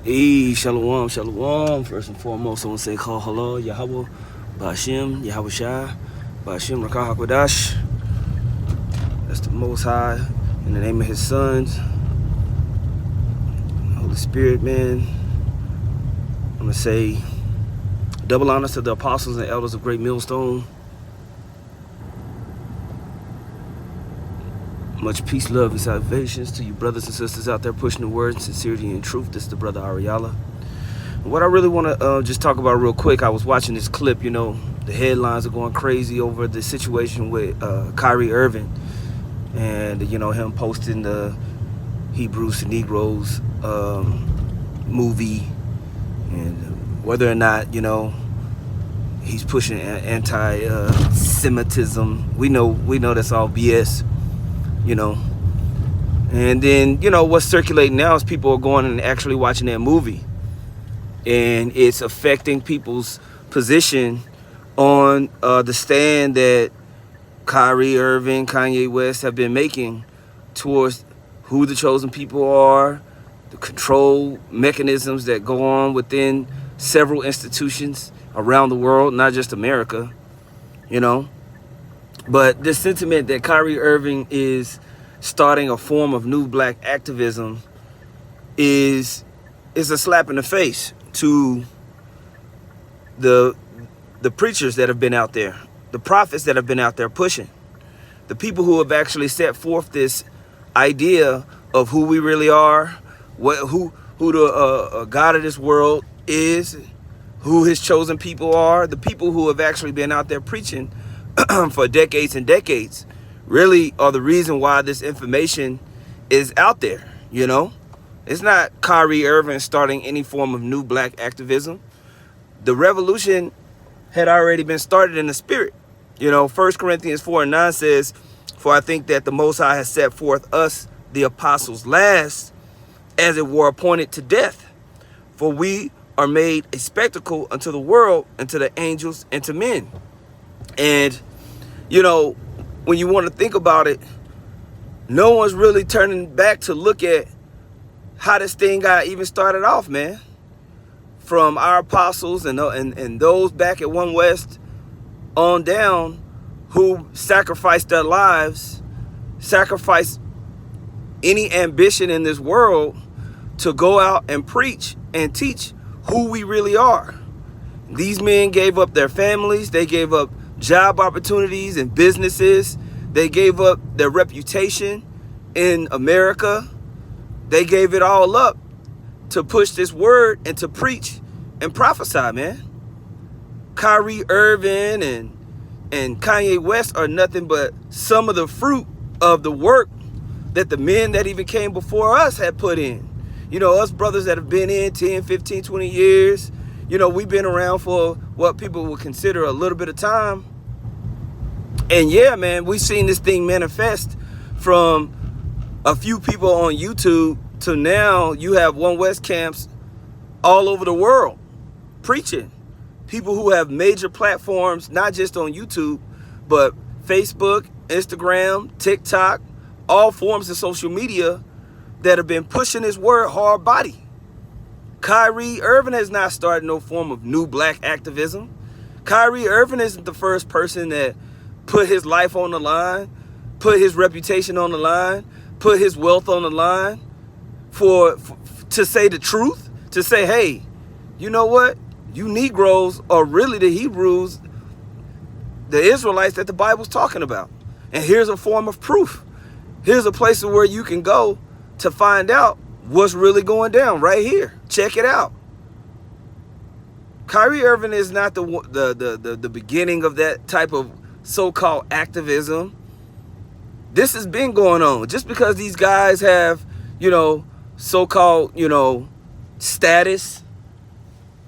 Hey, shalom, shalom. First and foremost, I want to say call hello, Yahweh, Ba'ashem, Yahweh Shai, Ba'ashem, Rakah HaKodash. That's the Most High, in the name of His Sons, Holy Spirit, man. I'm going to say double honors to the apostles and elders of Great Millstone. Much peace, love, and salvations to you brothers and sisters out there pushing the word, sincerity, and truth. This is the brother Ariala. What I really want to just talk about real quick, I was watching this clip, the headlines are going crazy over the situation with Kyrie Irving and, him posting the Hebrews to Negroes movie and whether or not, he's pushing anti-Semitism. We know that's all BS. And then what's circulating now is people are going and actually watching that movie, and it's affecting people's position on the stand that Kyrie Irving, Kanye West have been making towards who the chosen people are, the control mechanisms that go on within several institutions around the world, not just America, But this sentiment that Kyrie Irving is starting a form of new black activism is a slap in the face to the preachers that have been out there, the prophets that have been out there pushing, the people who have actually set forth this idea of who we really are, who the God of this world is, who His chosen people are, the people who have actually been out there preaching for decades and decades, really are the reason why this information is out there. It's not Kyrie Irving starting any form of new black activism. The revolution had already been started in the spirit. 1 Corinthians 4:9 says, "For I think that the Most High has set forth us, the apostles, last, as it were appointed to death. For we are made a spectacle unto the world, and to the angels, and to men." And, when you want to think about it, no one's really turning back to look at how this thing got even started off, man. From our apostles and those back at One West on down who sacrificed their lives, sacrificed any ambition in this world to go out and preach and teach who we really are. These men gave up their families. They gave up job opportunities and businesses. They gave up their reputation in America. They gave it all up to push this word and to preach and prophesy, man. Kyrie Irving and Kanye West are nothing but some of the fruit of the work that the men that even came before us had put in. Us brothers that have been in 10, 15, 20 years, we've been around for what people would consider a little bit of time. And yeah, man, we've seen this thing manifest from a few people on YouTube to now you have One West camps all over the world preaching. People who have major platforms, not just on YouTube, but Facebook, Instagram, TikTok, all forms of social media that have been pushing this word hard body. Kyrie Irving has not started no form of new black activism. Kyrie Irving isn't the first person that put his life on the line, put his reputation on the line, put his wealth on the line to say the truth, to say, hey, you know what? You Negroes are really the Hebrews, the Israelites that the Bible's talking about. And here's a form of proof. Here's a place where you can go to find out what's really going down right here. Check it out. Kyrie Irving is not the beginning of that type of so-called activism. This has been going on. Just because these guys have, so-called, status,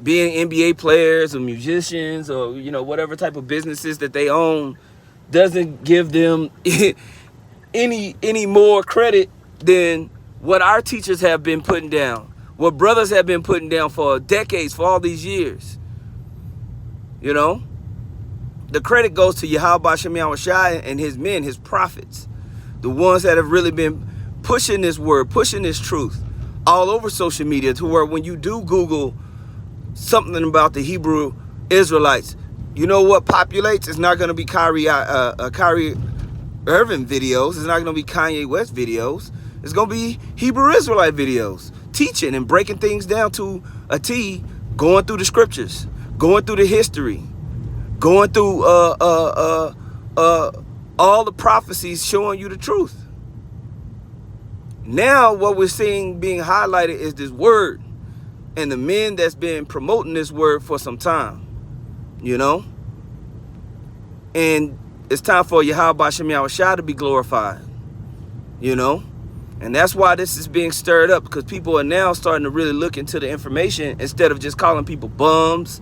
being NBA players or musicians or, whatever type of businesses that they own, doesn't give them any more credit than what our teachers have been putting down, what brothers have been putting down for decades, for all these years. The credit goes to Yahweh Shai and his men, his prophets, the ones that have really been pushing this word, pushing this truth, all over social media, to where when you do Google something about the Hebrew Israelites, you know what populates? It's not going to be Kyrie Irving videos. It's not going to be Kanye West videos. It's going to be Hebrew Israelite videos, teaching and breaking things down to a T, going through the scriptures, going through the history, going through all the prophecies, showing you the truth. Now what we're seeing being highlighted is this word, and the men that's been promoting this word for some time, you know? And it's time for Yahweh Shem Yahushua to be glorified, you know? And that's why this is being stirred up, because people are now starting to really look into the information, instead of just calling people bums,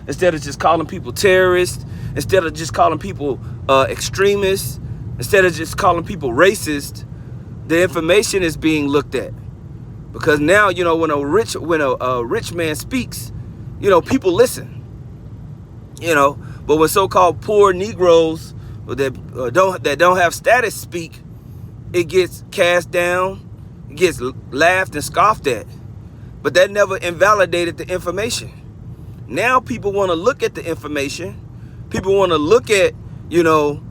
instead of just calling people terrorists, instead of just calling people extremists, instead of just calling people racist. The information is being looked at, because now, you know, when a rich man speaks, you know, people listen, you know. But when so-called poor Negroes that don't have status speak, it gets cast down, it gets laughed and scoffed at. But that never invalidated the information. Now people want to look at the information. People want to look at, you know,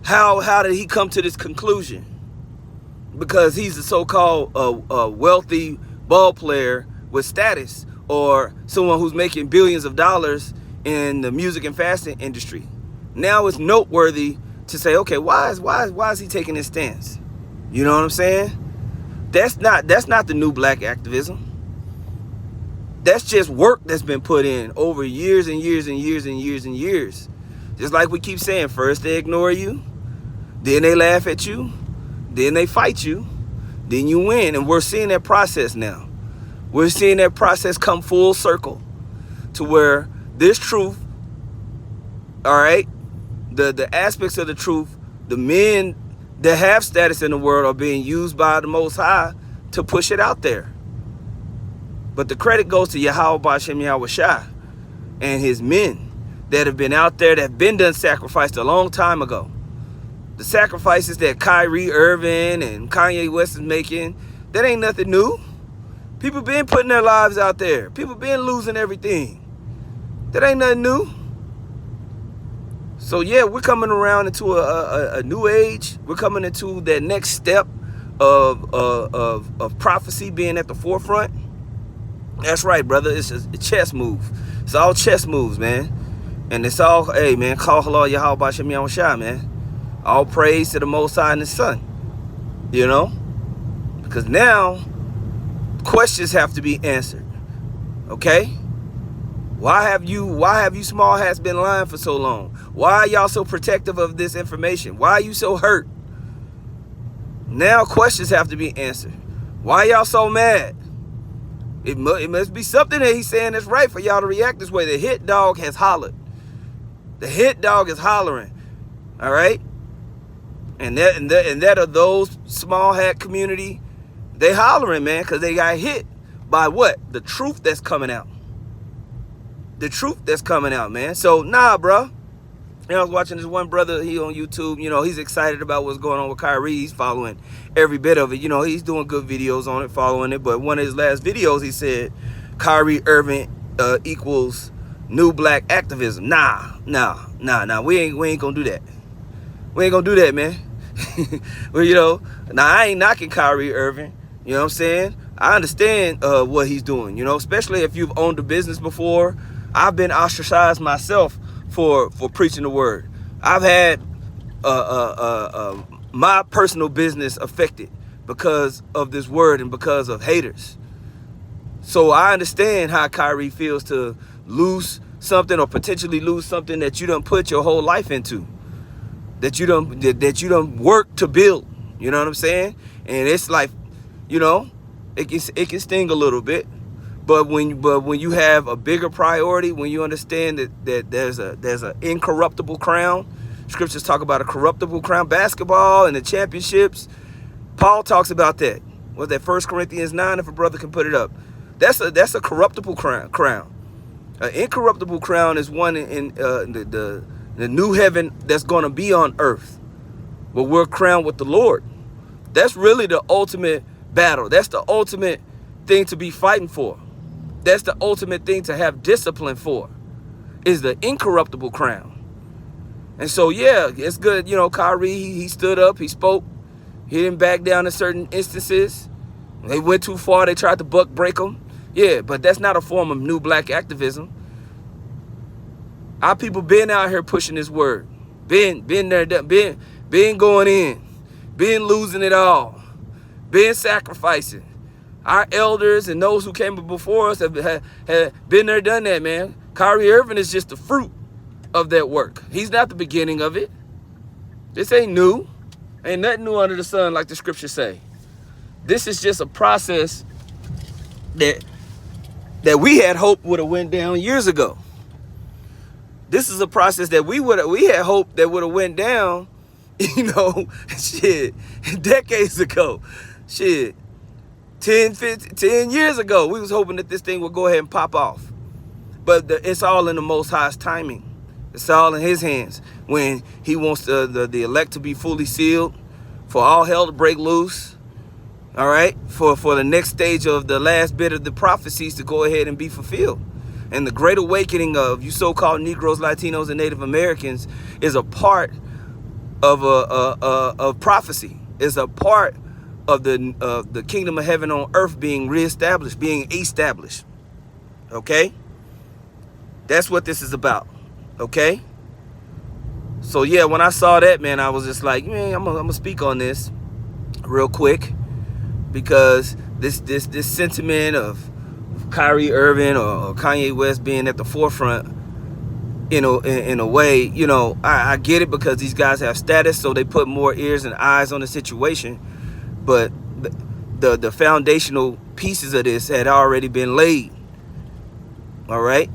how did he come to this conclusion? Because he's a so-called wealthy ball player with status, or someone who's making billions of dollars in the music and fashion industry. Now it's noteworthy to say, okay, why is he taking this stance? You know what I'm saying? That's not the new black activism. That's just work that's been put in over years and years and years and years and years. Just like we keep saying, first they ignore you, then they laugh at you, then they fight you, then you win. And we're seeing that process now. We're seeing that process come full circle to where this truth, all right, the aspects of the truth, the men that have status in the world are being used by the Most High to push it out there. But the credit goes to Yahweh Shem Yahushua and his men that have been out there, that have been done sacrificed a long time ago. The sacrifices that Kyrie Irving and Kanye West is making, that ain't nothing new. People been putting their lives out there. People been losing everything. That ain't nothing new. So yeah, we're coming around into a new age. We're coming into that next step of prophecy being at the forefront. That's right, brother. It's a chess move. It's all chess moves, man. And it's all, hey, man, call hello Yahweh Shem Yahushua, man. All praise to the Most High and His Son. You know? Because now, questions have to be answered. Okay? Why have you small hats been lying for so long? Why are y'all so protective of this information? Why are you so hurt? Now questions have to be answered. Why y'all so mad? It must be something that he's saying that's right for y'all to react this way. The hit dog has hollered. The hit dog is hollering. All right? And that are those small hat community, they hollering, man, because they got hit by what? The truth that's coming out. The truth that's coming out, man. So, nah, bro. You know, I was watching this one brother, he on YouTube, you know, he's excited about what's going on with Kyrie. He's following every bit of it. You know, he's doing good videos on it, following it. But one of his last videos, he said, Kyrie Irving equals new black activism. Nah. We ain't gonna do that. We ain't gonna do that, man. Well, you know, now I ain't knocking Kyrie Irving. You know what I'm saying? I understand what he's doing, you know, especially if you've owned a business before. I've been ostracized myself for preaching the word. I've had my personal business affected because of this word and because of haters. So I understand how Kyrie feels to lose something, or potentially lose something that you done put your whole life into, that you done work to build. You know what I'm saying? And it's like, you know, it can sting a little bit. But when you have a bigger priority, when you understand that there's an incorruptible crown, scriptures talk about a corruptible crown, basketball and the championships. Paul talks about that. Was that 1 Corinthians 9? If a brother can put it up, that's a corruptible crown. An incorruptible crown is one in the new heaven that's going to be on earth, but we're crowned with the Lord. That's really the ultimate battle. That's the ultimate thing to be fighting for. That's the ultimate thing to have discipline for, is the incorruptible crown. And so, yeah, it's good. You know, Kyrie, he stood up, he spoke. He didn't back down in certain instances. They went too far. They tried to break him. Yeah, but that's not a form of new black activism. Our people been out here pushing this word. Been there, been going in. Been losing it all. Been sacrificing. Our elders and those who came before us have been there, done that, man. Kyrie Irving is just the fruit of that work. He's not the beginning of it. This ain't new. Ain't nothing new under the sun, like the scriptures say. This is just a process that we had hoped would have went down years ago. This is a process that we had hoped that would have went down, you know, shit, decades ago. Shit, 10 years ago, we was hoping that this thing would go ahead and pop off. But it's all in the Most High's timing. It's all in his hands. When he wants the elect to be fully sealed, for all hell to break loose, all right, for the next stage of the last bit of the prophecies to go ahead and be fulfilled. And the great awakening of you so-called Negroes, Latinos, and Native Americans is a part of prophecy. Is a part of the kingdom of heaven on earth being reestablished, being established. Okay? That's what this is about. Okay? So yeah, when I saw that, man, I was just like, man, I'm gonna speak on this real quick, because this sentiment of Kyrie Irving or Kanye West being at the forefront, you know, in a way, you know, I get it, because these guys have status, so they put more ears and eyes on the situation. But the foundational pieces of this had already been laid. All right?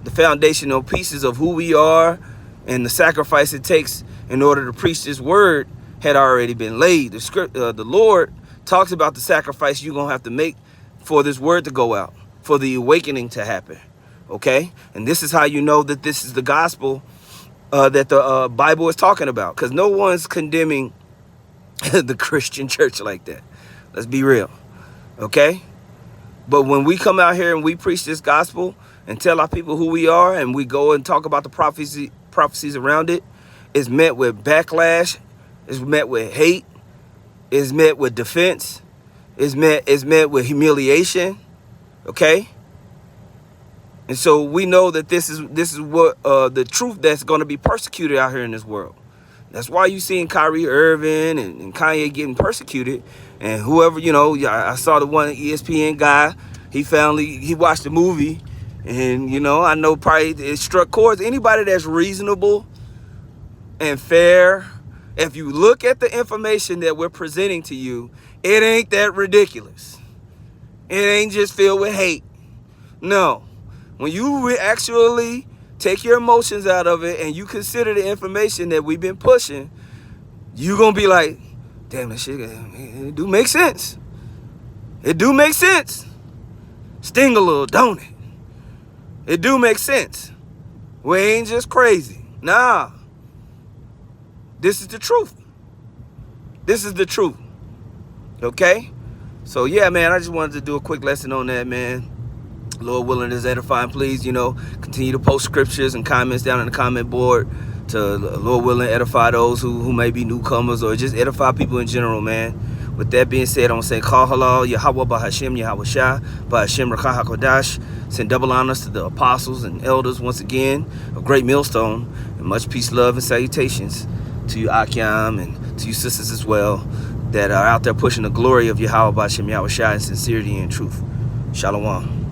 The foundational pieces of who we are and the sacrifice it takes in order to preach this word had already been laid. The Lord talks about the sacrifice you're going to have to make for this word to go out, for the awakening to happen. Okay? And this is how you know that this is the gospel that the Bible is talking about, because no one's condemning the Christian church like that. Let's be real. Okay? But when we come out here and we preach this gospel and tell our people who we are, and we go and talk about the prophecies around it, it's met with backlash, it's met with hate, it's met with defense, it's met with humiliation. Okay? And so we know that this is what the truth that's going to be persecuted out here in this world. That's why you seeing Kyrie Irving and Kanye getting persecuted, and whoever, you know, I saw the one ESPN guy, he watched the movie, and, you know, I know probably it struck chords. Anybody that's reasonable and fair, if you look at the information that we're presenting to you, it ain't that ridiculous. It ain't just filled with hate. No. When you actually take your emotions out of it and you consider the information that we've been pushing, you're going to be like, damn, that shit, it do make sense. It do make sense. Sting a little, don't it? It do make sense. We ain't just crazy. Nah. This is the truth. This is the truth. Okay? So, yeah, man, I just wanted to do a quick lesson on that, man. Lord willing, is edifying. Please, you know, continue to post scriptures and comments down in the comment board to, Lord willing, edify those who may be newcomers, or just edify people in general, man. With that being said, I'm going to say, Call halal, Yahweh Bahashem, Yahweh Shah, Bahashem Rakah HaKodash. Send double honors to the apostles and elders once again, a great millstone, and much peace, love, and salutations to you, Akyam, and to you sisters as well, that are out there pushing the glory of Yahweh Bahashem, Yahweh Shah in sincerity and truth. Shalom.